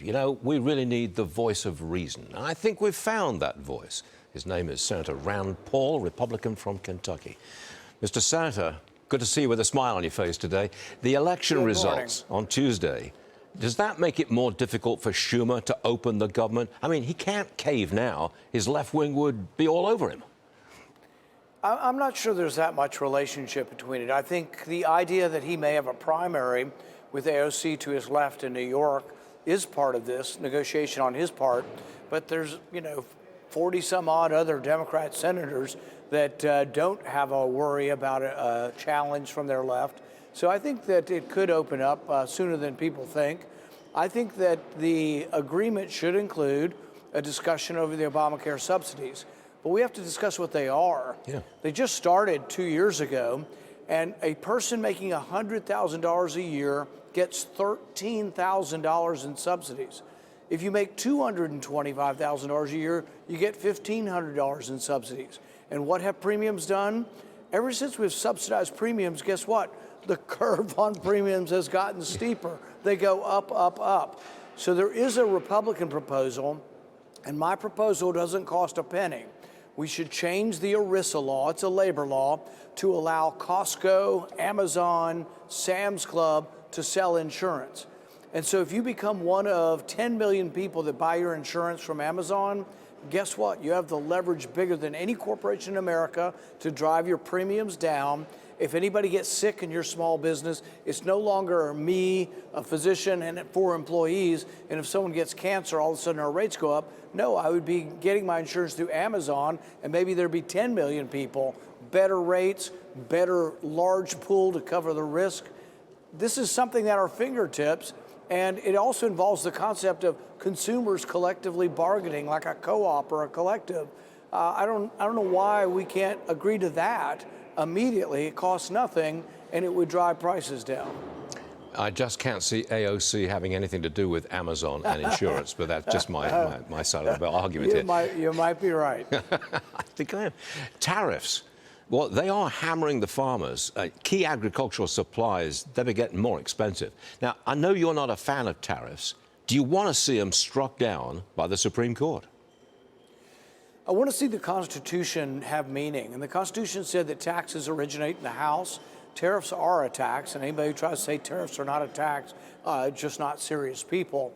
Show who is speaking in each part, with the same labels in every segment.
Speaker 1: You know, we really need the voice of reason. And I think we've found that voice. His name is Senator Rand Paul, Republican from Kentucky. Mr. Senator, good to see you with a smile on your face today. The election results on Tuesday, does that make it more difficult for Schumer to open the government? I mean, he can't cave now. His left wing would be all over him.
Speaker 2: I'm not sure there's that much relationship between it. I think the idea that he may have a primary with AOC to his left in New York is part of this negotiation on his part. But there's, 40 some odd other Democrat senators that don't have a worry about a challenge from their left. So I think that it could open up sooner than people think. I think that the agreement should include a discussion over the Obamacare subsidies. But we have to discuss what they are.
Speaker 1: Yeah.
Speaker 2: They just started 2 years ago, and a person making $100,000 a year gets $13,000 in subsidies. If you make $225,000 a year, you get $1,500 in subsidies. And what have premiums done? Ever since we've subsidized premiums, guess what? The curve on premiums has gotten steeper. They go up, up, up. So there is a Republican proposal, and my proposal doesn't cost a penny. We should change the ERISA law, it's a labor law, to allow Costco, Amazon, Sam's Club to sell insurance. And so if you become one of 10 million people that buy your insurance from Amazon, guess what? You have the leverage bigger than any corporation in America to drive your premiums down. If anybody gets sick in your small business, it's no longer me, a physician, and 4 employees. And if someone gets cancer, all of a sudden our rates go up. No, I would be getting my insurance through Amazon, and maybe there'd be 10 million people. Better rates, better large pool to cover the risk. This is something at our fingertips, and it also involves the concept of consumers collectively bargaining, like a co-op or a collective. I don't know why we can't agree to that immediately. It costs nothing, and it would drive prices down.
Speaker 1: I just can't see AOC having anything to do with Amazon and insurance, but that's just my side of the argument here.
Speaker 2: You might be right.
Speaker 1: I think I am. Tariffs. Well, they are hammering the farmers. Key agricultural supplies, they're getting more expensive. Now, I know you're not a fan of tariffs. Do you want to see them struck down by the Supreme Court?
Speaker 2: I want to see the Constitution have meaning. And the Constitution said that taxes originate in the House. Tariffs are a tax, and anybody who tries to say tariffs are not a tax, just not serious people.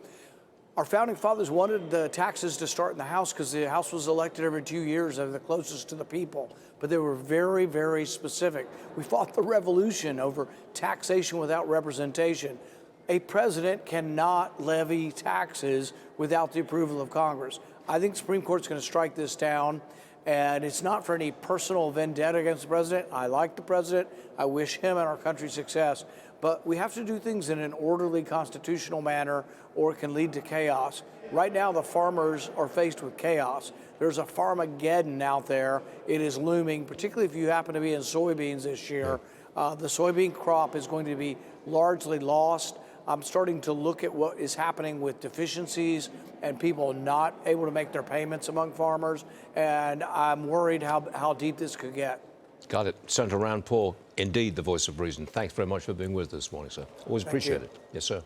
Speaker 2: Our founding fathers wanted the taxes to start in the House because the House was elected every 2 years. They're the closest to the people. But they were very, very specific. We fought the revolution over taxation without representation. A president cannot levy taxes without the approval of Congress. I think the Supreme Court's going to strike this down. And it's not for any personal vendetta against the president. I like the president. I wish him and our country success. But we have to do things in an orderly, constitutional manner, or it can lead to chaos. Right now, the farmers are faced with chaos. There's a Farmageddon out there. It is looming, particularly if you happen to be in soybeans this year. The soybean crop is going to be largely lost. I'm starting to look at what is happening with deficiencies and people not able to make their payments among farmers, and I'm worried how deep this could get.
Speaker 1: Got it. Senator Rand Paul, indeed the voice of reason. Thanks very much for being with us this morning, sir. Always appreciate it. Yes, sir.